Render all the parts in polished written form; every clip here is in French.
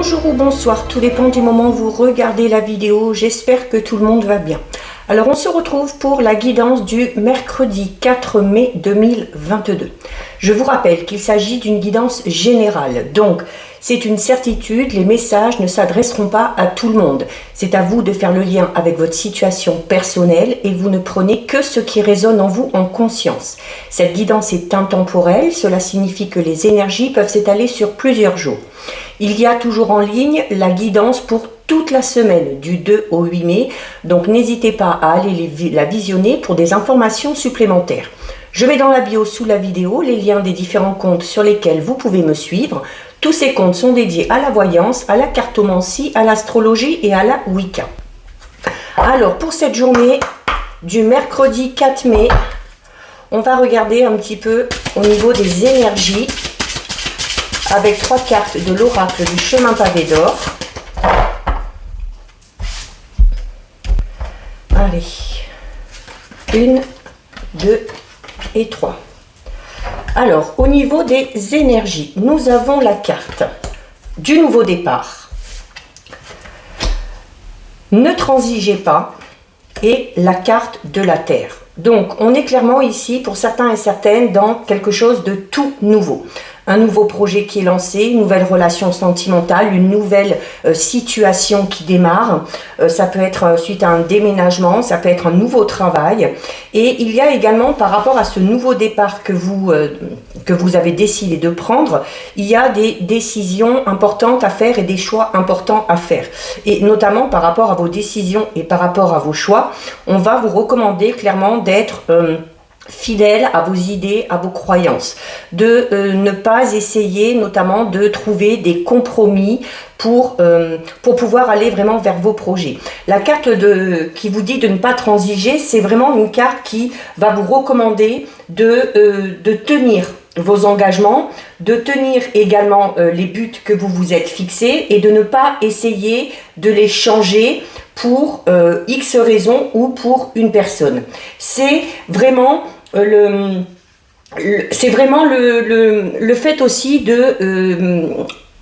Bonjour ou bonsoir, tout dépend du moment où vous regardez la vidéo, j'espère que tout le monde va bien. Alors on se retrouve pour la guidance du mercredi 4 mai 2022. Je vous rappelle qu'il s'agit d'une guidance générale, donc c'est une certitude, les messages ne s'adresseront pas à tout le monde. C'est à vous de faire le lien avec votre situation personnelle et vous ne prenez que ce qui résonne en vous en conscience. Cette guidance est intemporelle, cela signifie que les énergies peuvent s'étaler sur plusieurs jours. Il y a toujours en ligne la guidance pour toute la semaine du 2 au 8 mai, donc n'hésitez pas à aller la visionner pour des informations supplémentaires. Je mets dans la bio sous la vidéo les liens des différents comptes sur lesquels vous pouvez me suivre. Tous ces comptes sont dédiés à la voyance, à la cartomancie, à l'astrologie et à la Wicca. Alors pour cette journée du mercredi 4 mai, on va regarder un petit peu au niveau des énergies avec 3 cartes de l'oracle du chemin pavé d'or. Allez, 1, 2 et 3. Alors, au niveau des énergies, nous avons la carte du nouveau départ. Ne transigez pas et la carte de la terre. Donc, on est clairement ici, pour certains et certaines, dans quelque chose de tout nouveau. Un nouveau projet qui est lancé, une nouvelle relation sentimentale, une nouvelle situation qui démarre. Ça peut être suite à un déménagement, ça peut être un nouveau travail. Et il y a également, par rapport à ce nouveau départ que vous avez décidé de prendre, il y a des décisions importantes à faire et des choix importants à faire. Et notamment par rapport à vos décisions et par rapport à vos choix, on va vous recommander clairement d'être fidèle à vos idées, à vos croyances, de ne pas essayer notamment de trouver des compromis pour pouvoir aller vraiment vers vos projets. La carte qui vous dit de ne pas transiger, c'est vraiment une carte qui va vous recommander de tenir vos engagements, de tenir également les buts que vous vous êtes fixés et de ne pas essayer de les changer pour X raisons ou pour une personne. C'est vraiment le fait aussi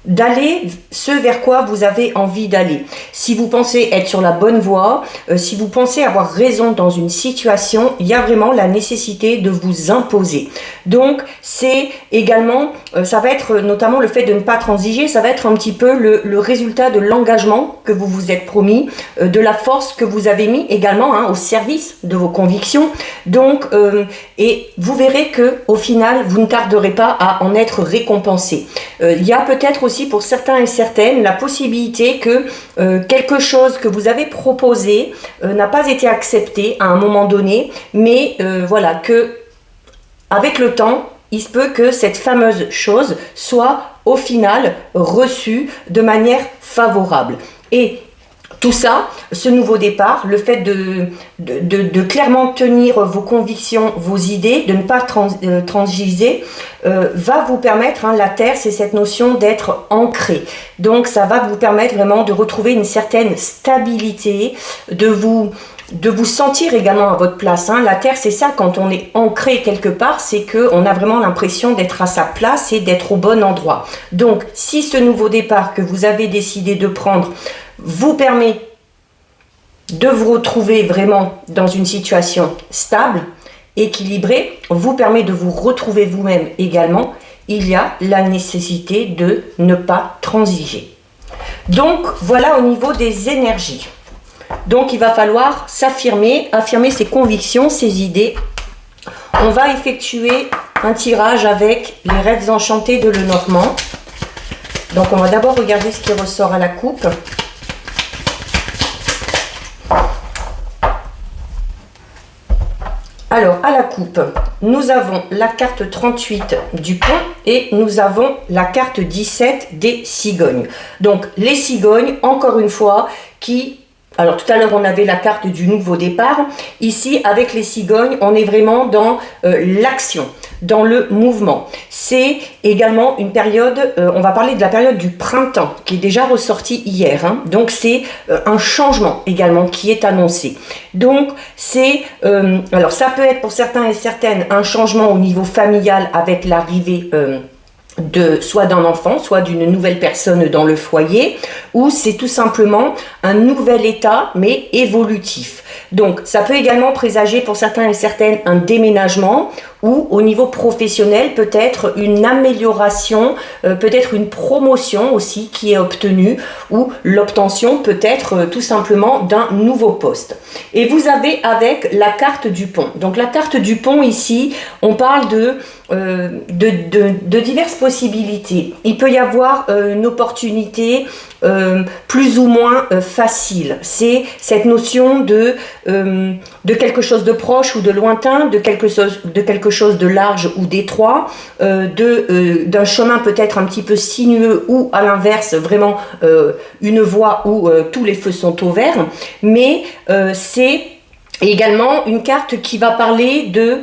d'aller ce vers quoi vous avez envie d'aller. Si vous pensez être sur la bonne voie, si vous pensez avoir raison dans une situation, il y a vraiment la nécessité de vous imposer. Donc c'est également, ça va être notamment le fait de ne pas transiger, ça va être un petit peu le résultat de l'engagement que vous vous êtes promis, de la force que vous avez mis également au service de vos convictions. Donc et vous verrez que au final vous ne tarderez pas à en être récompensé. Il y a peut-être aussi pour certains et certaines la possibilité que quelque chose que vous avez proposé n'a pas été accepté à un moment donné, mais voilà, que avec le temps, il se peut que cette fameuse chose soit au final reçue de manière favorable. Et tout ça, ce nouveau départ, le fait de clairement tenir vos convictions, vos idées, de ne pas transiger, va vous permettre, la terre, c'est cette notion d'être ancré. Donc ça va vous permettre vraiment de retrouver une certaine stabilité, de vous sentir également à votre place. La terre, c'est ça, quand on est ancré quelque part, c'est qu'on a vraiment l'impression d'être à sa place et d'être au bon endroit. Donc si ce nouveau départ que vous avez décidé de prendre vous permet de vous retrouver vraiment dans une situation stable, équilibrée, vous permet de vous retrouver vous-même également, il y a la nécessité de ne pas transiger. Donc voilà au niveau des énergies. Donc il va falloir s'affirmer, affirmer ses convictions, ses idées. On va effectuer un tirage avec les rêves enchantés de Lenormand. Donc on va d'abord regarder ce qui ressort à la coupe. Alors, à la coupe, nous avons la carte 38 du pont et nous avons la carte 17 des cigognes. Donc, les cigognes, encore une fois, alors tout à l'heure on avait la carte du nouveau départ. Ici avec les cigognes on est vraiment dans l'action, dans le mouvement. C'est également une période, on va parler de la période du printemps qui est déjà ressortie hier. Donc c'est un changement également qui est annoncé. Donc c'est, alors ça peut être pour certains et certaines un changement au niveau familial avec l'arrivée soit d'un enfant, soit d'une nouvelle personne dans le foyer, ou c'est tout simplement un nouvel état, mais évolutif. Donc, ça peut également présager pour certains et certaines un déménagement, ou au niveau professionnel, peut-être une amélioration, peut-être une promotion aussi qui est obtenue, ou l'obtention peut-être tout simplement d'un nouveau poste. Et vous avez avec la carte du pont. Donc la carte du pont ici, on parle de diverses possibilités. Il peut y avoir une opportunité plus ou moins facile. C'est cette notion de quelque chose de proche ou de lointain, de quelque chose de large ou d'étroit, d'un chemin peut-être un petit peu sinueux ou à l'inverse vraiment une voie où tous les feux sont au vert, mais c'est également une carte qui va parler de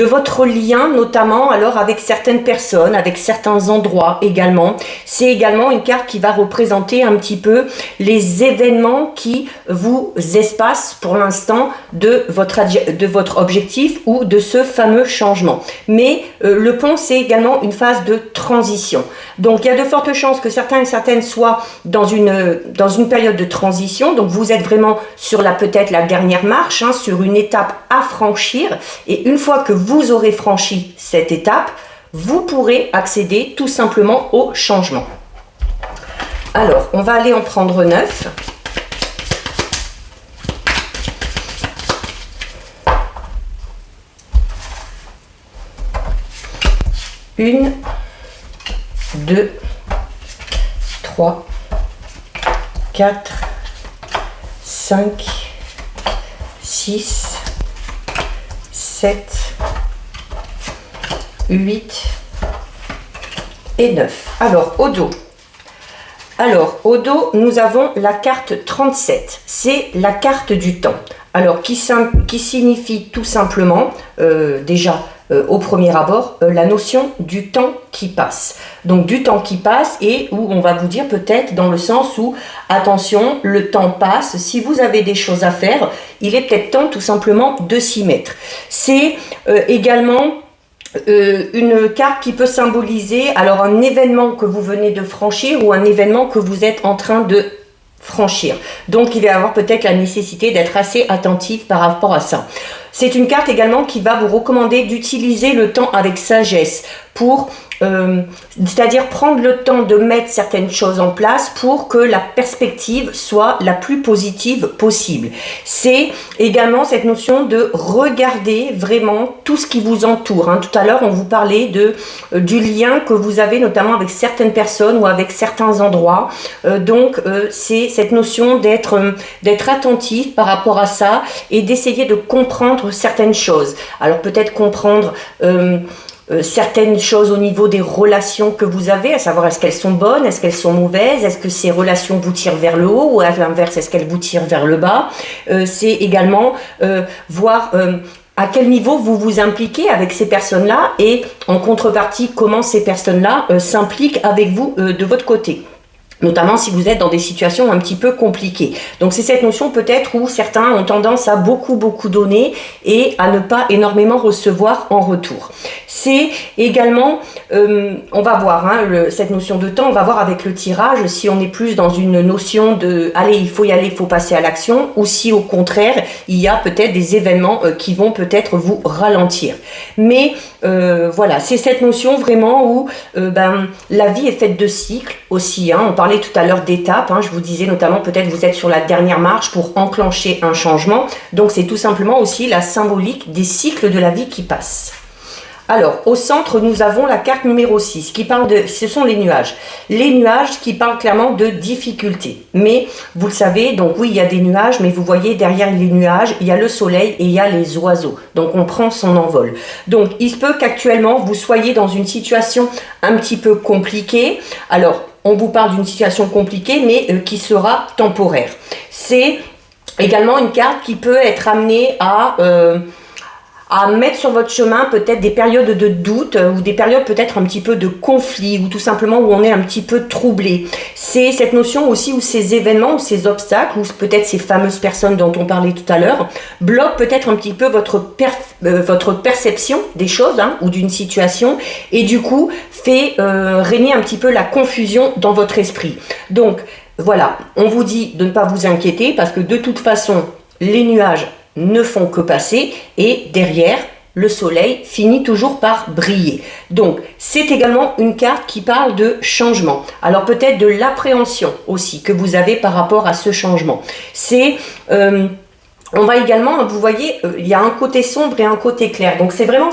votre lien, notamment alors avec certaines personnes, avec certains endroits également. C'est également une carte qui va représenter un petit peu les événements qui vous espacent pour l'instant de votre objectif ou de ce fameux changement. Mais le pont, c'est également une phase de transition. Donc il y a de fortes chances que certains et certaines soient dans une période de transition. Donc vous êtes vraiment sur peut-être la dernière marche, sur une étape à franchir. Et une fois que vous aurez franchi cette étape, vous pourrez accéder tout simplement au changement. Alors, on va aller en prendre 9. Une, 2, 3, 4, 5, 6, 7, 8 et 9. Alors, au dos, nous avons la carte 37. C'est la carte du temps. Alors, qui signifie tout simplement, au premier abord, la notion du temps qui passe. Donc, du temps qui passe et où on va vous dire peut-être dans le sens où, attention, le temps passe. Si vous avez des choses à faire, il est peut-être temps tout simplement de s'y mettre. C'est également une carte qui peut symboliser alors un événement que vous venez de franchir ou un événement que vous êtes en train de franchir. Donc il va y avoir peut-être la nécessité d'être assez attentif par rapport à ça. C'est une carte également qui va vous recommander d'utiliser le temps avec sagesse pour c'est-à-dire prendre le temps de mettre certaines choses en place pour que la perspective soit la plus positive possible. C'est également cette notion de regarder vraiment tout ce qui vous entoure. Tout à l'heure, on vous parlait du lien que vous avez notamment avec certaines personnes ou avec certains endroits. Donc, c'est cette notion d'être attentif par rapport à ça et d'essayer de comprendre certaines choses. Alors, peut-être comprendre certaines choses au niveau des relations que vous avez, à savoir est-ce qu'elles sont bonnes, est-ce qu'elles sont mauvaises, est-ce que ces relations vous tirent vers le haut ou à l'inverse, est-ce qu'elles vous tirent vers le bas. C'est également voir à quel niveau vous vous impliquez avec ces personnes-là et en contrepartie, comment ces personnes-là s'impliquent avec vous de votre côté. Notamment si vous êtes dans des situations un petit peu compliquées. Donc c'est cette notion peut-être où certains ont tendance à beaucoup donner et à ne pas énormément recevoir en retour. C'est également, on va voir cette notion de temps, on va voir avec le tirage si on est plus dans une notion de allez, il faut y aller, il faut passer à l'action, ou si au contraire il y a peut-être des événements qui vont peut-être vous ralentir. Mais voilà, c'est cette notion vraiment où la vie est faite de cycles aussi. On parlait tout à l'heure d'étapes, je vous disais notamment peut-être vous êtes sur la dernière marche pour enclencher un changement. Donc c'est tout simplement aussi la symbolique des cycles de la vie qui passent. Alors, au centre, nous avons la carte numéro 6 qui parle ce sont les nuages. Les nuages qui parlent clairement de difficultés. Mais, vous le savez, donc oui, il y a des nuages, mais vous voyez, derrière les nuages, il y a le soleil et il y a les oiseaux. Donc, on prend son envol. Donc, il se peut qu'actuellement, vous soyez dans une situation un petit peu compliquée. Alors, on vous parle d'une situation compliquée, mais qui sera temporaire. C'est également une carte qui peut être amenée à à mettre sur votre chemin peut-être des périodes de doute ou des périodes peut-être un petit peu de conflit ou tout simplement où on est un petit peu troublé. C'est cette notion aussi où ces événements ou ces obstacles ou peut-être ces fameuses personnes dont on parlait tout à l'heure bloquent peut-être un petit peu votre perception des choses ou d'une situation et du coup fait régner un petit peu la confusion dans votre esprit. Donc voilà, on vous dit de ne pas vous inquiéter parce que de toute façon les nuages ne font que passer et derrière, le soleil finit toujours par briller. Donc, c'est également une carte qui parle de changement. Alors, peut-être de l'appréhension aussi que vous avez par rapport à ce changement. C'est... on va également, vous voyez, il y a un côté sombre et un côté clair. Donc, c'est vraiment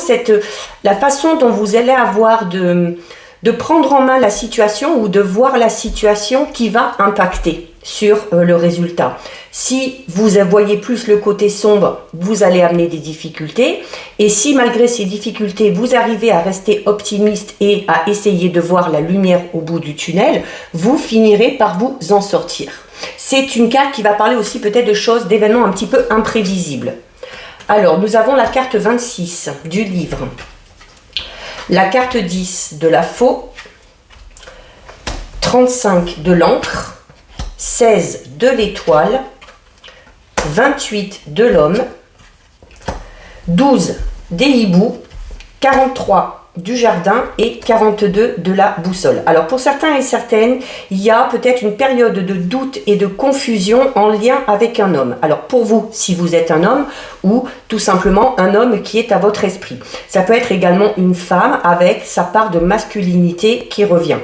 la façon dont vous allez avoir de prendre en main la situation ou de voir la situation qui va impacter sur le résultat. Si vous voyez plus le côté sombre, vous allez amener des difficultés. Et si malgré ces difficultés, vous arrivez à rester optimiste et à essayer de voir la lumière au bout du tunnel, vous finirez par vous en sortir. C'est une carte qui va parler aussi peut-être de choses, d'événements un petit peu imprévisibles. Alors, nous avons la carte 26 du livre. La carte 10 de la faux, 35 de l'encre, 16 de l'étoile, 28 de l'homme, 12 des hiboux, 43 du jardin et 42 de la boussole. Alors pour certains et certaines, il y a peut-être une période de doute et de confusion en lien avec un homme. Alors pour vous, si vous êtes un homme ou tout simplement un homme qui est à votre esprit. Ça peut être également une femme avec sa part de masculinité qui revient.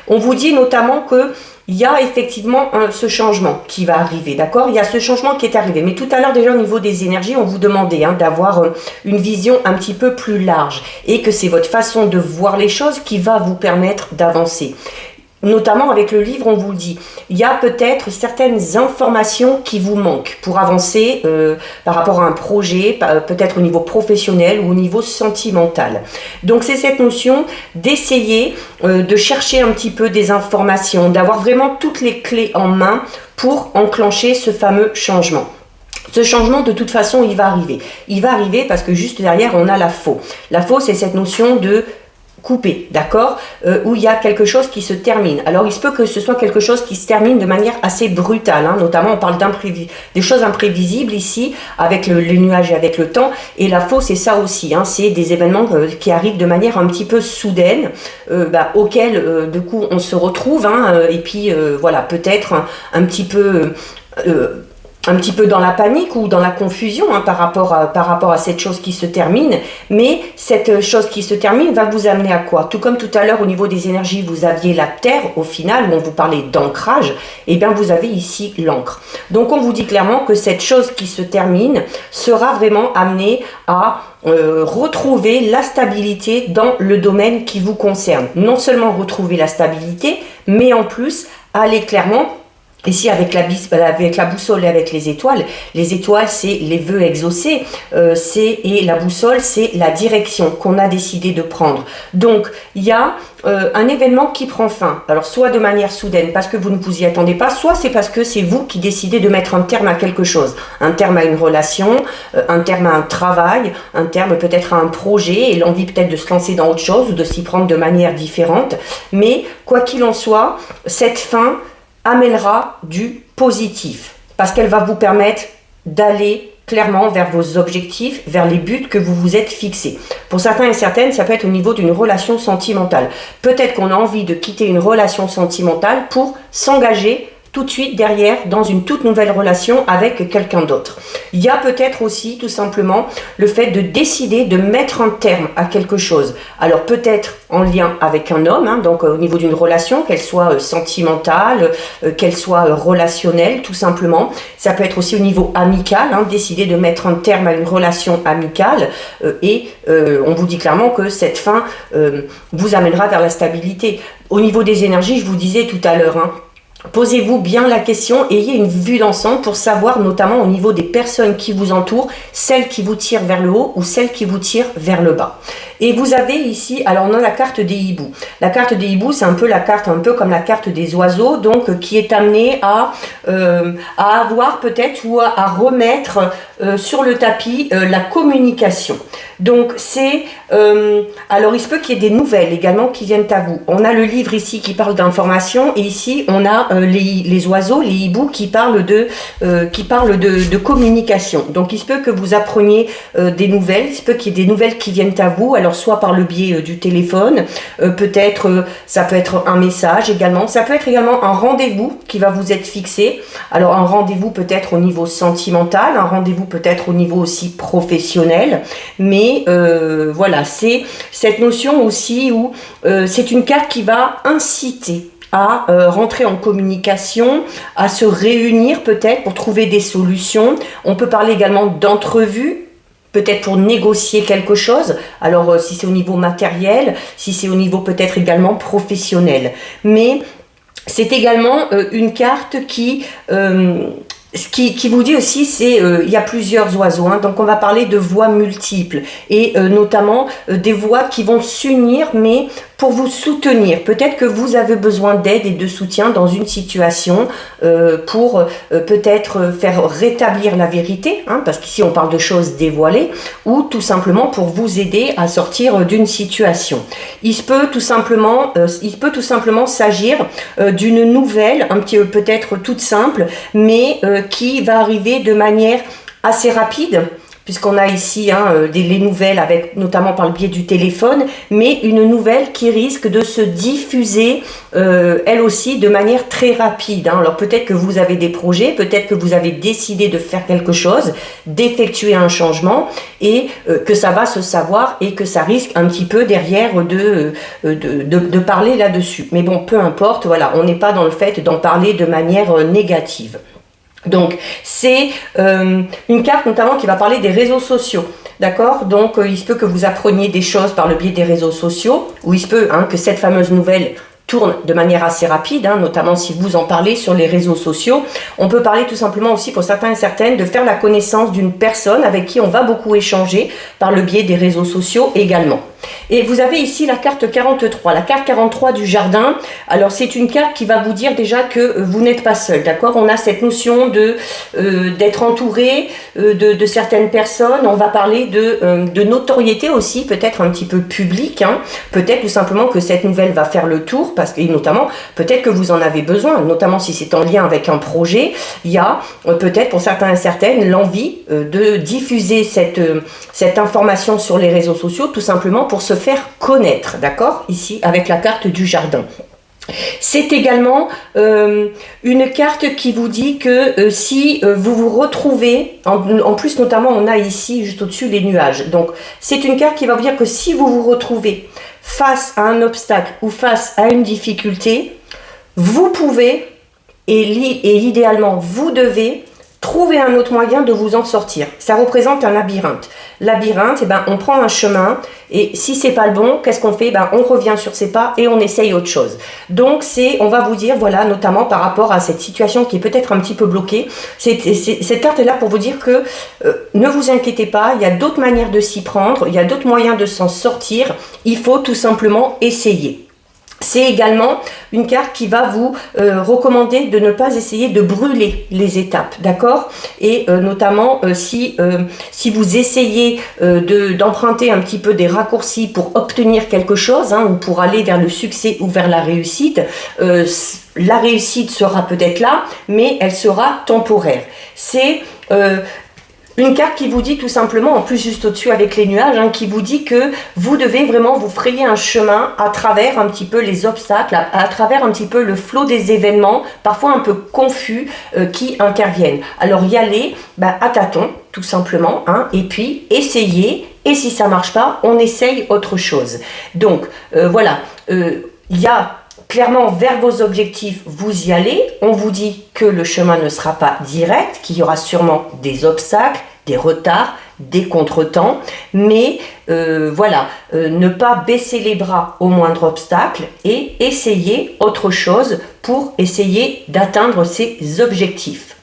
On vous dit notamment que il y a effectivement ce changement qui va arriver, d'accord? Il y a ce changement qui est arrivé. Mais tout à l'heure, déjà au niveau des énergies, on vous demandait d'avoir une vision un petit peu plus large et que c'est votre façon de voir les choses qui va vous permettre d'avancer. Notamment avec le livre, on vous le dit, il y a peut-être certaines informations qui vous manquent pour avancer par rapport à un projet, peut-être au niveau professionnel ou au niveau sentimental. Donc c'est cette notion d'essayer de chercher un petit peu des informations, d'avoir vraiment toutes les clés en main pour enclencher ce fameux changement. Ce changement, de toute façon, il va arriver. Il va arriver parce que juste derrière, on a la faux. La faux, c'est cette notion de coupé, d'accord, où il y a quelque chose qui se termine. Alors, il se peut que ce soit quelque chose qui se termine de manière assez brutale, notamment on parle des choses imprévisibles ici, avec les nuages et avec le temps, et la faux, c'est ça aussi, c'est des événements qui arrivent de manière un petit peu soudaine, auxquels, du coup, on se retrouve, et puis, voilà, peut-être un petit peu dans la panique ou dans la confusion par rapport à cette chose qui se termine, mais cette chose qui se termine va vous amener à quoi? Tout comme tout à l'heure au niveau des énergies, vous aviez la terre au final, où on vous parlait d'ancrage, et bien vous avez ici l'encre. Donc on vous dit clairement que cette chose qui se termine sera vraiment amenée à retrouver la stabilité dans le domaine qui vous concerne. Non seulement retrouver la stabilité, mais en plus aller clairement. Ici, avec la boussole et avec les étoiles c'est les vœux exaucés, et la boussole, c'est la direction qu'on a décidé de prendre. Donc, il y a un événement qui prend fin. Alors, soit de manière soudaine, parce que vous ne vous y attendez pas, soit c'est parce que c'est vous qui décidez de mettre un terme à quelque chose. Un terme à une relation, un terme à un travail, un terme peut-être à un projet, et l'envie peut-être de se lancer dans autre chose ou de s'y prendre de manière différente. Mais, quoi qu'il en soit, cette fin amènera du positif parce qu'elle va vous permettre d'aller clairement vers vos objectifs, vers les buts que vous vous êtes fixés. Pour certains et certaines, ça peut être au niveau d'une relation sentimentale. Peut-être qu'on a envie de quitter une relation sentimentale pour s'engager tout de suite derrière dans une toute nouvelle relation avec quelqu'un d'autre. Il y a peut-être aussi tout simplement le fait de décider de mettre un terme à quelque chose. Alors peut-être en lien avec un homme, donc au niveau d'une relation, qu'elle soit sentimentale, qu'elle soit relationnelle tout simplement. Ça peut être aussi au niveau amical, décider de mettre un terme à une relation amicale et on vous dit clairement que cette fin vous amènera vers la stabilité. Au niveau des énergies, je vous disais tout à l'heure, posez-vous bien la question, ayez une vue d'ensemble pour savoir notamment au niveau des personnes qui vous entourent, celles qui vous tirent vers le haut ou celles qui vous tirent vers le bas. Et vous avez ici, alors on a la carte des hiboux. La carte des hiboux, c'est un peu la carte, un peu comme la carte des oiseaux, donc qui est amenée à avoir peut-être ou à remettre sur le tapis la communication. Donc c'est, alors il se peut qu'il y ait des nouvelles également qui viennent à vous. On a le livre ici qui parle d'information et ici on a les oiseaux, les hiboux qui parlent de communication. Donc il se peut que vous appreniez des nouvelles, il se peut qu'il y ait des nouvelles qui viennent à vous, alors soit par le biais du téléphone, peut-être ça peut être un message également, ça peut être également un rendez-vous qui va vous être fixé. Alors un rendez-vous peut-être au niveau sentimental, un rendez-vous peut-être au niveau aussi professionnel, mais voilà, c'est cette notion aussi où c'est une carte qui va inciter à rentrer en communication, à se réunir peut-être pour trouver des solutions. On peut parler également d'entrevues, peut-être pour négocier quelque chose, alors si c'est au niveau matériel, si c'est au niveau peut-être également professionnel. Mais c'est également une carte qui vous dit aussi, c'est il y a plusieurs oiseaux, hein, donc on va parler de voix multiples et notamment des voix qui vont s'unir, mais pour vous soutenir. Peut-être que vous avez besoin d'aide et de soutien dans une situation pour peut-être faire rétablir la vérité, hein, parce qu'ici on parle de choses dévoilées, ou tout simplement pour vous aider à sortir d'une situation. Il peut tout simplement s'agir d'une nouvelle, un petit peu peut-être toute simple, mais qui va arriver de manière assez rapide, puisqu'on a ici les nouvelles, avec notamment par le biais du téléphone, mais une nouvelle qui risque de se diffuser, elle aussi, de manière très rapide. Hein. Alors peut-être que vous avez des projets, peut-être que vous avez décidé de faire quelque chose, d'effectuer un changement, et que ça va se savoir, et que ça risque un petit peu derrière de parler là-dessus. Mais bon, peu importe, voilà, on n'est pas dans le fait d'en parler de manière négative. Donc c'est une carte notamment qui va parler des réseaux sociaux, d'accord? Donc il se peut que vous appreniez des choses par le biais des réseaux sociaux, ou il se peut que cette fameuse nouvelle tourne de manière assez rapide, hein, notamment si vous en parlez sur les réseaux sociaux. On peut parler tout simplement aussi pour certains et certaines de faire la connaissance d'une personne avec qui on va beaucoup échanger par le biais des réseaux sociaux également. Et vous avez ici la carte 43, la carte 43 du jardin. Alors c'est une carte qui va vous dire déjà que vous n'êtes pas seul, d'accord? On a cette notion d'être entouré de certaines personnes. On va parler de notoriété aussi, peut-être un petit peu publique, hein. Peut-être tout simplement que cette nouvelle va faire le tour, parce que notamment peut-être que vous en avez besoin, notamment si c'est en lien avec un projet. Il y a peut-être pour certains et certaines l'envie de diffuser cette information sur les réseaux sociaux, tout simplement pour se faire connaître, d'accord? Ici avec la carte du jardin. C'est également une carte qui vous dit que si vous vous retrouvez, en plus notamment on a ici juste au-dessus les nuages, donc c'est une carte qui va vous dire que si vous vous retrouvez face à un obstacle ou face à une difficulté, vous pouvez et idéalement vous devez trouver un autre moyen de vous en sortir. Ça représente un labyrinthe. Labyrinthe, on prend un chemin et si c'est pas le bon, qu'est-ce qu'on fait? On revient sur ses pas et on essaye autre chose. Donc on va vous dire, voilà, notamment par rapport à cette situation qui est peut-être un petit peu bloquée, cette carte est là pour vous dire que ne vous inquiétez pas, il y a d'autres manières de s'y prendre, il y a d'autres moyens de s'en sortir, il faut tout simplement essayer. C'est également une carte qui va vous recommander de ne pas essayer de brûler les étapes, d'accord? Et notamment si vous essayez d'emprunter un petit peu des raccourcis pour obtenir quelque chose, hein, ou pour aller vers le succès ou vers la réussite sera peut-être là, mais elle sera temporaire. C'est une carte qui vous dit tout simplement, en plus juste au-dessus avec les nuages, hein, qui vous dit que vous devez vraiment vous frayer un chemin à travers un petit peu les obstacles, à travers un petit peu le flot des événements, parfois un peu confus, qui interviennent. Alors y aller à tâtons, tout simplement, hein, et puis essayer, et si ça ne marche pas, on essaye autre chose. Donc voilà, il y a clairement vers vos objectifs, vous y allez. On vous dit que le chemin ne sera pas direct, qu'il y aura sûrement des obstacles, des retards, des contretemps, mais voilà, ne pas baisser les bras au moindre obstacle et essayer autre chose pour essayer d'atteindre ses objectifs.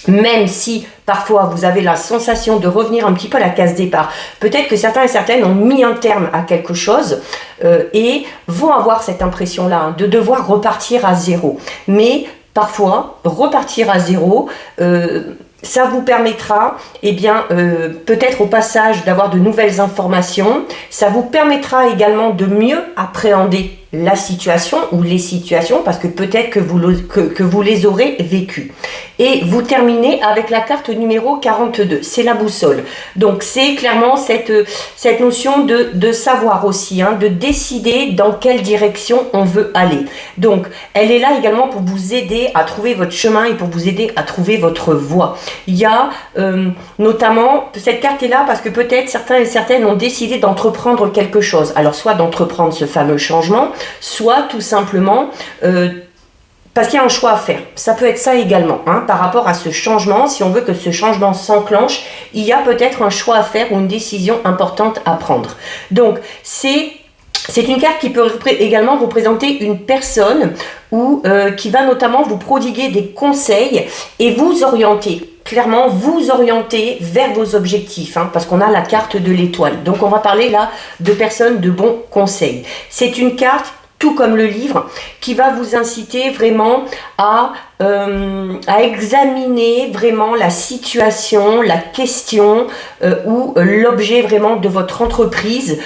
Même si parfois vous avez la sensation de revenir un petit peu à la case départ. Peut-être que certains et certaines ont mis un terme à quelque chose et vont avoir cette impression-là hein, de devoir repartir à zéro. Mais parfois, repartir à zéro, ça vous permettra, eh bien, peut-être au passage d'avoir de nouvelles informations. Ça vous permettra également de mieux appréhender la situation ou les situations parce que peut-être que vous les aurez vécues. Et vous terminez avec la carte numéro 42, c'est la boussole. Donc c'est clairement cette notion de savoir aussi, hein, de décider dans quelle direction on veut aller. Donc elle est là également pour vous aider à trouver votre chemin et pour vous aider à trouver votre voie. Il y a notamment, cette carte est là parce que peut-être certains et certaines ont décidé d'entreprendre quelque chose. Alors soit d'entreprendre ce fameux changement, soit tout simplement parce qu'il y a un choix à faire. Ça peut être ça également, hein, par rapport à ce changement. Si on veut que ce changement s'enclenche, il y a peut-être un choix à faire ou une décision importante à prendre. Donc, c'est une carte qui peut également représenter une personne ou qui va notamment vous prodiguer des conseils et vous orienter. Clairement, vous orienter vers vos objectifs, hein, parce qu'on a la carte de l'étoile. Donc, on va parler là de personnes de bons conseils. C'est une carte, tout comme le livre, qui va vous inciter vraiment à examiner vraiment la situation, la question ou l'objet vraiment de votre entreprise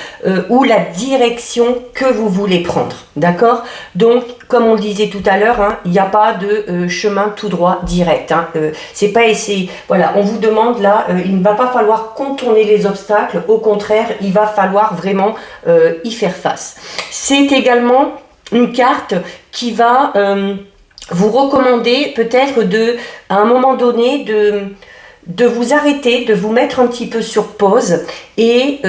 ou la direction que vous voulez prendre. D'accord? Donc, comme on le disait tout à l'heure, hein, il n'y a pas de chemin tout droit direct. Hein, c'est pas essayer. Voilà, on vous demande là, il ne va pas falloir contourner les obstacles. Au contraire, il va falloir vraiment y faire face. C'est également une carte qui va vous recommander peut-être à un moment donné de vous arrêter, de vous mettre un petit peu sur pause et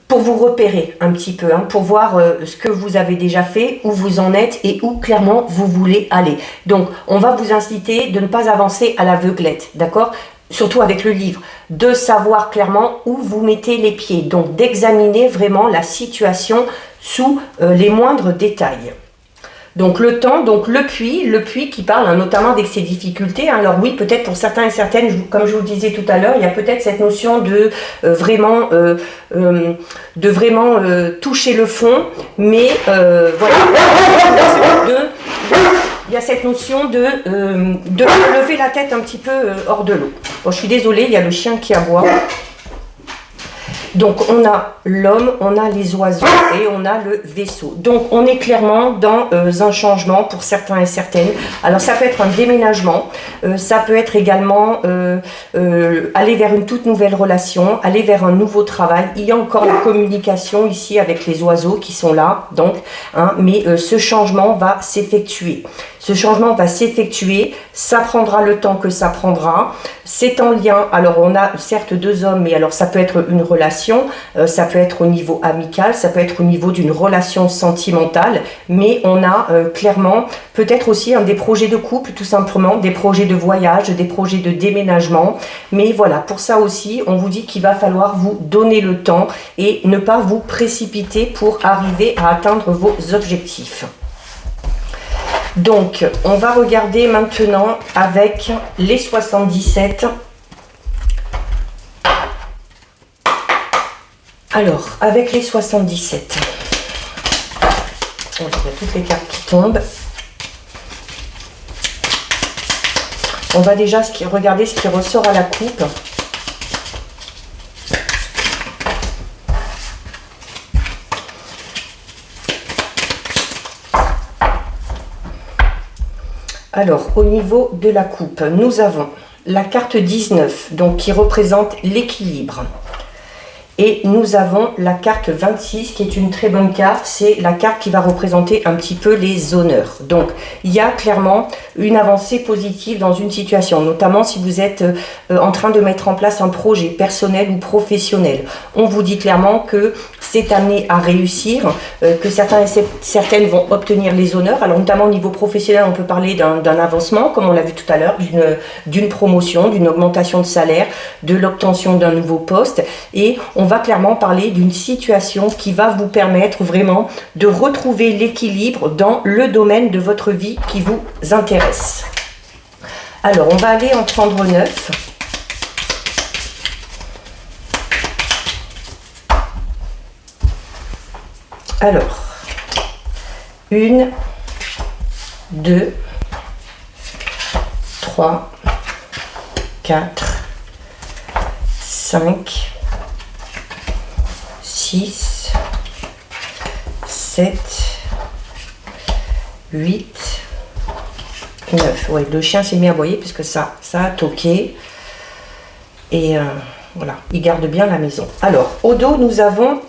pour vous repérer un petit peu, hein, pour voir ce que vous avez déjà fait, où vous en êtes et où clairement vous voulez aller. Donc on va vous inciter de ne pas avancer à l'aveuglette, d'accord ? Surtout avec le livre, de savoir clairement où vous mettez les pieds, donc d'examiner vraiment la situation sous les moindres détails. Donc le temps, donc le puits qui parle hein, notamment avec ses difficultés. Hein. Alors oui, peut-être pour certains et certaines, comme je vous le disais tout à l'heure, il y a peut-être cette notion de vraiment toucher le fond, mais voilà, il y a cette notion de lever la tête un petit peu hors de l'eau. Bon, je suis désolée, il y a le chien qui aboie. Donc on a l'homme, on a les oiseaux et on a le vaisseau. Donc on est clairement dans un changement pour certains et certaines. Alors ça peut être un déménagement, ça peut être également aller vers une toute nouvelle relation, aller vers un nouveau travail. Il y a encore la communication ici avec les oiseaux qui sont là, donc, hein, mais ce changement va s'effectuer. Ce changement va s'effectuer, ça prendra le temps que ça prendra. C'est en lien, alors on a certes deux hommes, mais alors ça peut être une relation, ça peut être au niveau amical, ça peut être au niveau d'une relation sentimentale, mais on a clairement peut-être aussi des projets de couple, tout simplement, des projets de voyage, des projets de déménagement. Mais voilà, pour ça aussi, on vous dit qu'il va falloir vous donner le temps et ne pas vous précipiter pour arriver à atteindre vos objectifs. Donc, on va regarder maintenant avec les 77. Alors, avec les 77, il y a toutes les cartes qui tombent. On va déjà regarder ce qui ressort à la coupe. Alors, au niveau de la coupe, nous avons la carte 19, donc qui représente l'équilibre. Et nous avons la carte 26, qui est une très bonne carte. C'est la carte qui va représenter un petit peu les honneurs. Donc, il y a clairement une avancée positive dans une situation, notamment si vous êtes en train de mettre en place un projet personnel ou professionnel. On vous dit clairement que c'est amené à réussir, que certains et certaines vont obtenir les honneurs. Alors, notamment au niveau professionnel, on peut parler d'un avancement, comme on l'a vu tout à l'heure, d'une promotion, d'une augmentation de salaire, de l'obtention d'un nouveau poste. Et on va clairement parler d'une situation qui va vous permettre vraiment de retrouver l'équilibre dans le domaine de votre vie qui vous intéresse. Alors, on va aller en prendre 9. Alors, 1, 2, 3, 4, 5, 6, 7, 8, 9. Ouais, le chien s'est mis à aboyer puisque ça a toqué. Et voilà, il garde bien la maison. Alors, au dos, nous avons...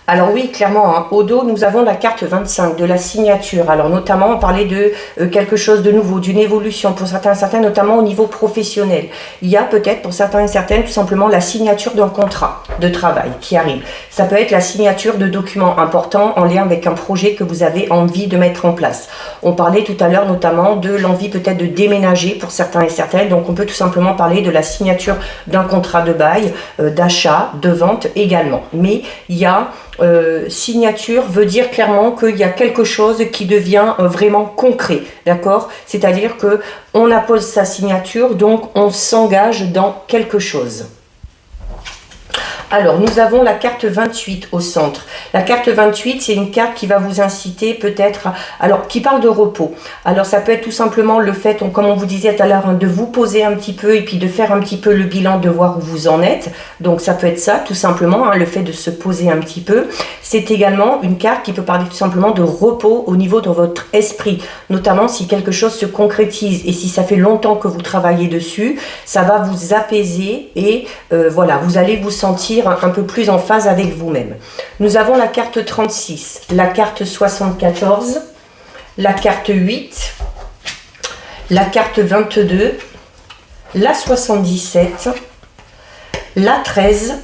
Alors oui, clairement, hein, au dos, nous avons la carte 25 de la signature. Alors notamment, on parlait de quelque chose de nouveau, d'une évolution pour certains et certaines, notamment au niveau professionnel. Il y a peut-être pour certains et certaines tout simplement la signature d'un contrat de travail qui arrive. Ça peut être la signature de documents importants en lien avec un projet que vous avez envie de mettre en place. On parlait tout à l'heure notamment de l'envie peut-être de déménager pour certains et certaines. Donc on peut tout simplement parler de la signature d'un contrat de bail, d'achat, de vente également. Mais il y a... signature veut dire clairement qu'il y a quelque chose qui devient vraiment concret, d'accord? C'est-à-dire que on appose sa signature, donc on s'engage dans quelque chose. Alors, nous avons la carte 28 au centre. La carte 28, c'est une carte qui va vous inciter peut-être, alors, qui parle de repos. Alors, ça peut être tout simplement le fait, comme on vous disait tout à l'heure, de vous poser un petit peu et puis de faire un petit peu le bilan, de voir où vous en êtes. Donc, ça peut être ça, tout simplement, hein, le fait de se poser un petit peu. C'est également une carte qui peut parler tout simplement de repos au niveau de votre esprit, notamment si quelque chose se concrétise et si ça fait longtemps que vous travaillez dessus, ça va vous apaiser et voilà, vous allez vous sentir un peu plus en phase avec vous-même. Nous avons la carte 36, la carte 74, la carte 8, la carte 22, la 77, la 13,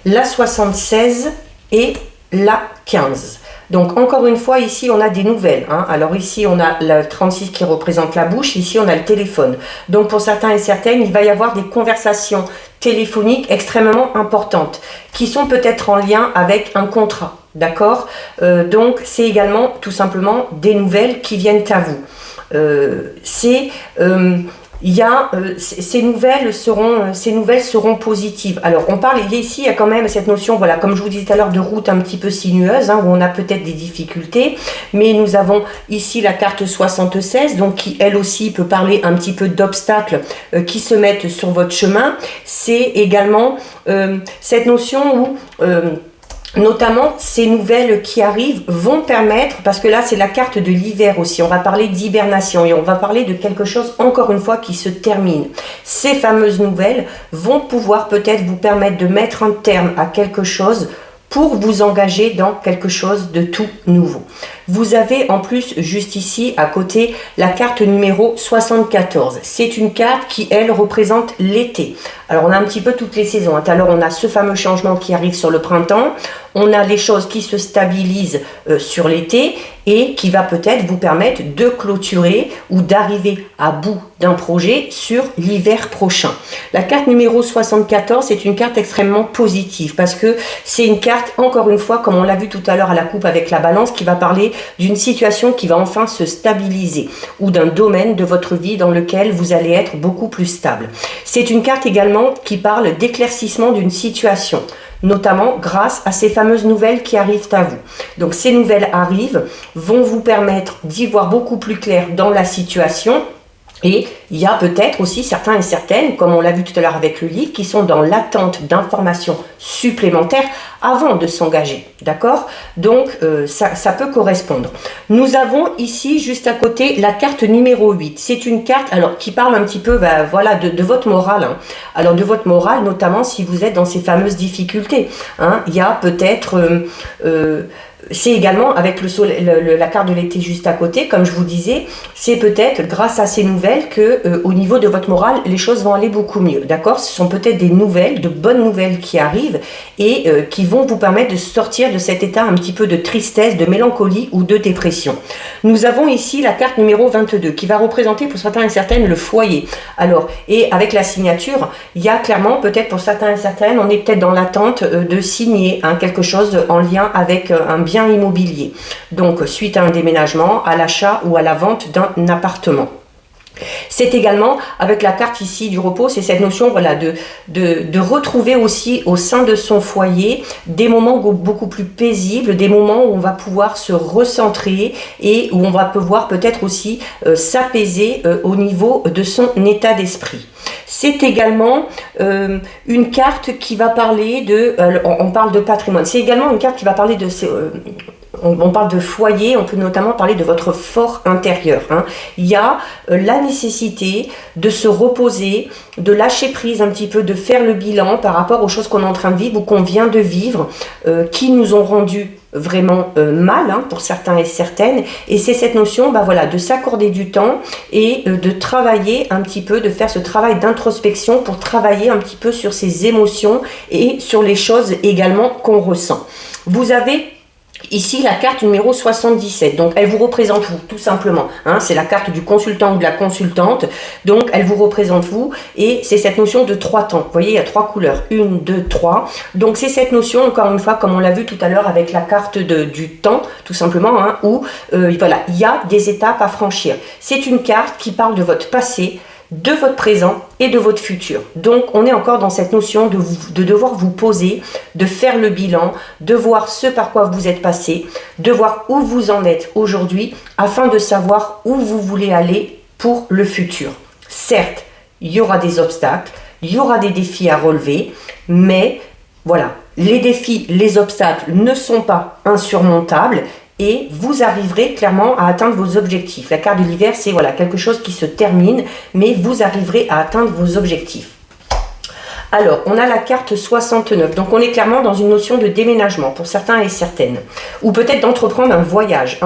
la 76 et la 15. Donc encore une fois, ici on a des nouvelles, hein. Alors ici on a le 36 qui représente la bouche, ici on a le téléphone. Donc pour certains et certaines, il va y avoir des conversations téléphoniques extrêmement importantes qui sont peut-être en lien avec un contrat, d'accord? Donc c'est également tout simplement des nouvelles qui viennent à vous. Ces nouvelles seront positives. Alors on parle ici, il y a quand même cette notion, voilà, comme je vous disais tout à l'heure, de route un petit peu sinueuse, hein, où on a peut-être des difficultés, mais nous avons ici la carte 76, donc qui elle aussi peut parler un petit peu d'obstacles qui se mettent sur votre chemin. C'est également cette notion où notamment, ces nouvelles qui arrivent vont permettre, parce que là c'est la carte de l'hiver aussi, on va parler d'hibernation et on va parler de quelque chose encore une fois qui se termine. Ces fameuses nouvelles vont pouvoir peut-être vous permettre de mettre un terme à quelque chose pour vous engager dans quelque chose de tout nouveau. Vous avez en plus juste ici à côté la carte numéro 74. C'est une carte qui elle représente l'été. Alors on a un petit peu toutes les saisons. Tout à l'heure on a ce fameux changement qui arrive sur le printemps. On a les choses qui se stabilisent sur l'été et qui va peut-être vous permettre de clôturer ou d'arriver à bout d'un projet sur l'hiver prochain. La carte numéro 74, c'est une carte extrêmement positive parce que c'est une carte, encore une fois, comme on l'a vu tout à l'heure à la coupe avec la balance, qui va parler d'une situation qui va enfin se stabiliser ou d'un domaine de votre vie dans lequel vous allez être beaucoup plus stable. C'est une carte également qui parle d'éclaircissement d'une situation, notamment grâce à ces fameuses nouvelles qui arrivent à vous. Donc ces nouvelles arrivent, vont vous permettre d'y voir beaucoup plus clair dans la situation. Et il y a peut-être aussi certains et certaines, comme on l'a vu tout à l'heure avec le livre, qui sont dans l'attente d'informations supplémentaires avant de s'engager, d'accord? Donc ça peut correspondre. Nous avons ici juste à côté la carte numéro 8. C'est une carte alors qui parle un petit peu voilà, de votre morale, hein. Alors de votre morale, notamment si vous êtes dans ces fameuses difficultés, hein. Il y a peut-être c'est également avec le soleil, la carte de l'été juste à côté, comme je vous disais, c'est peut-être grâce à ces nouvelles que au niveau de votre morale, les choses vont aller beaucoup mieux, d'accord? Ce sont peut-être des nouvelles, de bonnes nouvelles qui arrivent et qui vont vous permettre de sortir de cet état un petit peu de tristesse, de mélancolie ou de dépression. Nous avons ici la carte numéro 22 qui va représenter pour certains et certaines le foyer. Alors, et avec la signature, il y a clairement peut-être pour certains et certaines, on est peut-être dans l'attente de signer quelque chose en lien avec un bien immobilier. Donc, suite à un déménagement, à l'achat ou à la vente d'un appartement. C'est également, avec la carte ici du repos, c'est cette notion voilà, de retrouver aussi au sein de son foyer des moments beaucoup plus paisibles, des moments où on va pouvoir se recentrer et où on va pouvoir peut-être aussi s'apaiser au niveau de son état d'esprit. C'est également une carte qui va parler de... on parle de patrimoine. C'est également une carte qui va parler de... on parle de foyer, on peut notamment parler de votre fort intérieur. Hein. Il y a la nécessité de se reposer, de lâcher prise un petit peu, de faire le bilan par rapport aux choses qu'on est en train de vivre ou qu'on vient de vivre, qui nous ont rendu vraiment mal hein, pour certains et certaines, et c'est cette notion voilà, de s'accorder du temps et de travailler un petit peu, de faire ce travail d'introspection pour travailler un petit peu sur ses émotions et sur les choses également qu'on ressent. Vous avez ici la carte numéro 77, donc elle vous représente vous, tout simplement, hein, c'est la carte du consultant ou de la consultante, donc elle vous représente vous, et c'est cette notion de 3 temps, vous voyez il y a 3 couleurs, 1, 2, 3, donc c'est cette notion, encore une fois, comme on l'a vu tout à l'heure avec la carte du temps, tout simplement, hein, où voilà, il y a des étapes à franchir. C'est une carte qui parle de votre passé, de votre présent et de votre futur. Donc on est encore dans cette notion de devoir vous poser, de faire le bilan, de voir ce par quoi vous êtes passé, de voir où vous en êtes aujourd'hui afin de savoir où vous voulez aller pour le futur. Certes, il y aura des obstacles, il y aura des défis à relever, mais voilà, les défis, les obstacles ne sont pas insurmontables et vous arriverez clairement à atteindre vos objectifs. La carte de l'hiver, c'est voilà, quelque chose qui se termine, mais vous arriverez à atteindre vos objectifs. Alors, on a la carte 69, donc on est clairement dans une notion de déménagement pour certains et certaines, ou peut-être d'entreprendre un voyage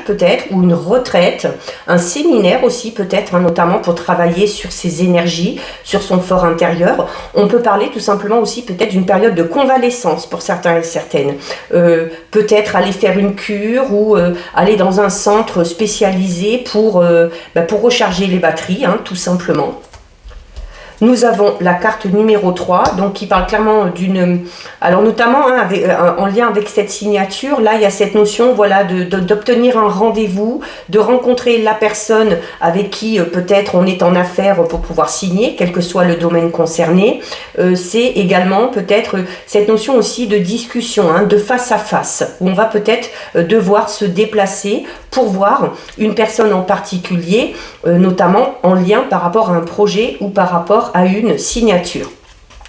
peut-être, ou une retraite, un séminaire aussi peut-être, hein, notamment pour travailler sur ses énergies, sur son fort intérieur. On peut parler tout simplement aussi peut-être d'une période de convalescence pour certains et certaines, peut-être aller faire une cure ou aller dans un centre spécialisé pour recharger les batteries, hein, tout simplement. Nous avons la carte numéro 3, donc qui parle clairement d'une... Alors notamment, hein, en lien avec cette signature, là il y a cette notion voilà, d'obtenir un rendez-vous, de rencontrer la personne avec qui peut-être on est en affaire pour pouvoir signer, quel que soit le domaine concerné. C'est également peut-être cette notion aussi de discussion, hein, de face à face, où on va peut-être devoir se déplacer pour voir une personne en particulier, notamment en lien par rapport à un projet ou par rapport à une signature.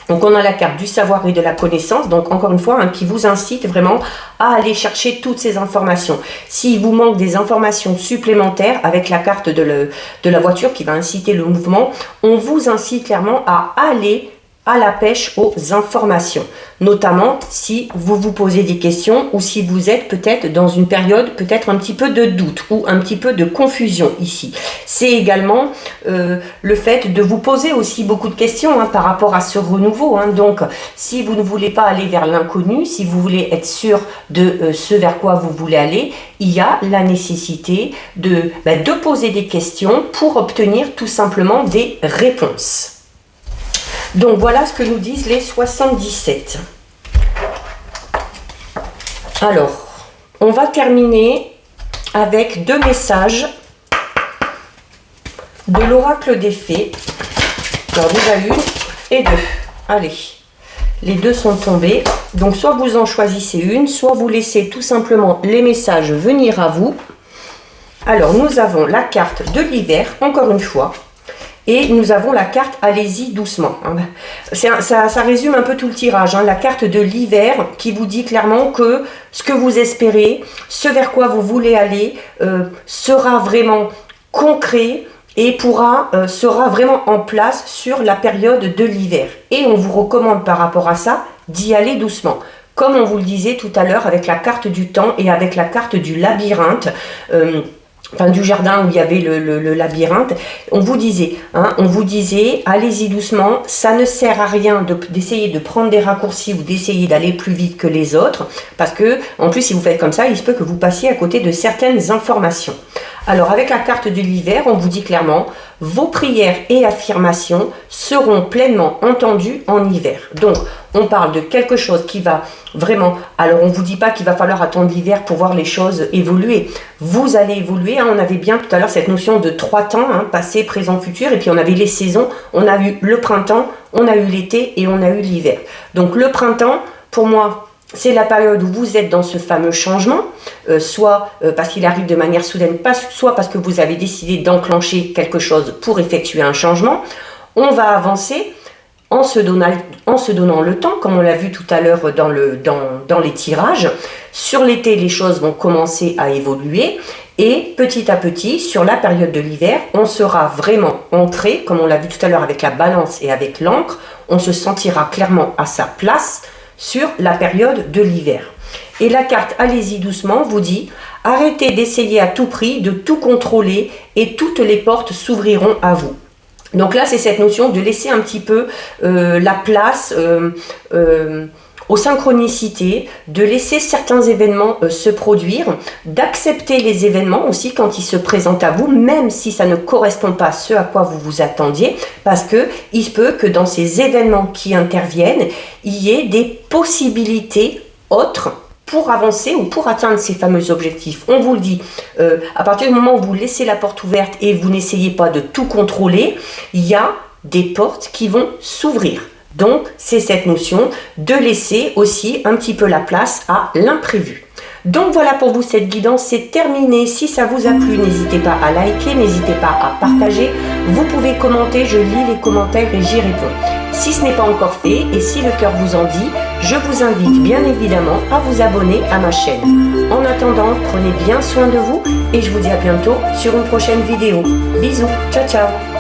Donc on a la carte du savoir et de la connaissance, donc encore une fois, hein, qui vous incite vraiment à aller chercher toutes ces informations. S'il vous manque des informations supplémentaires avec la carte de la voiture qui va inciter le mouvement, on vous incite clairement à aller à la pêche aux informations, notamment si vous vous posez des questions ou si vous êtes peut-être dans une période peut-être un petit peu de doute ou un petit peu de confusion ici. C'est également le fait de vous poser aussi beaucoup de questions hein, par rapport à ce renouveau. Hein. Donc, si vous ne voulez pas aller vers l'inconnu, si vous voulez être sûr de ce vers quoi vous voulez aller, il y a la nécessité de poser des questions pour obtenir tout simplement des réponses. Donc voilà ce que nous disent les 77. Alors, on va terminer avec 2 messages de l'oracle des fées. Alors déjà 1 et 2. Allez, les 2 sont tombés. Donc soit vous en choisissez une, soit vous laissez tout simplement les messages venir à vous. Alors nous avons la carte de l'hiver, encore une fois. Et nous avons la carte « Allez-y doucement ». Ça résume un peu tout le tirage. Hein. La carte de l'hiver qui vous dit clairement que ce que vous espérez, ce vers quoi vous voulez aller, sera vraiment concret et sera vraiment en place sur la période de l'hiver. Et on vous recommande par rapport à ça d'y aller doucement. Comme on vous le disait tout à l'heure avec la carte du temps et avec la carte du labyrinthe, du jardin où il y avait le labyrinthe, on vous disait, allez-y doucement, ça ne sert à rien d'essayer de prendre des raccourcis ou d'essayer d'aller plus vite que les autres, parce que, en plus, si vous faites comme ça, il se peut que vous passiez à côté de certaines informations. Alors avec la carte de l'hiver, on vous dit clairement, vos prières et affirmations seront pleinement entendues en hiver. Donc on parle de quelque chose qui va vraiment, alors on ne vous dit pas qu'il va falloir attendre l'hiver pour voir les choses évoluer. Vous allez évoluer, hein. On avait bien tout à l'heure cette notion de 3 temps, hein, passé, présent, futur, et puis on avait les saisons, on a eu le printemps, on a eu l'été et on a eu l'hiver. Donc le printemps, pour moi, c'est la période où vous êtes dans ce fameux changement, soit parce qu'il arrive de manière soudaine, soit parce que vous avez décidé d'enclencher quelque chose pour effectuer un changement. On va avancer en se donnant le temps, comme on l'a vu tout à l'heure dans les tirages. Sur l'été, les choses vont commencer à évoluer et petit à petit, sur la période de l'hiver, on sera vraiment ancré, comme on l'a vu tout à l'heure avec la balance et avec l'encre, on se sentira clairement à sa place sur la période de l'hiver. Et la carte Allez-y doucement vous dit arrêtez d'essayer à tout prix de tout contrôler et toutes les portes s'ouvriront à vous. Donc là c'est cette notion de laisser un petit peu la place aux synchronicités, de laisser certains événements se produire, d'accepter les événements aussi quand ils se présentent à vous, même si ça ne correspond pas à ce à quoi vous vous attendiez, parce que il se peut que dans ces événements qui interviennent, il y ait des possibilités autres pour avancer ou pour atteindre ces fameux objectifs. On vous le dit, à partir du moment où vous laissez la porte ouverte et vous n'essayez pas de tout contrôler, il y a des portes qui vont s'ouvrir. Donc, c'est cette notion de laisser aussi un petit peu la place à l'imprévu. Donc voilà pour vous, cette guidance, c'est terminé. Si ça vous a plu, n'hésitez pas à liker, n'hésitez pas à partager. Vous pouvez commenter, je lis les commentaires et j'y réponds. Si ce n'est pas encore fait et si le cœur vous en dit, je vous invite bien évidemment à vous abonner à ma chaîne. En attendant, prenez bien soin de vous et je vous dis à bientôt sur une prochaine vidéo. Bisous, ciao ciao.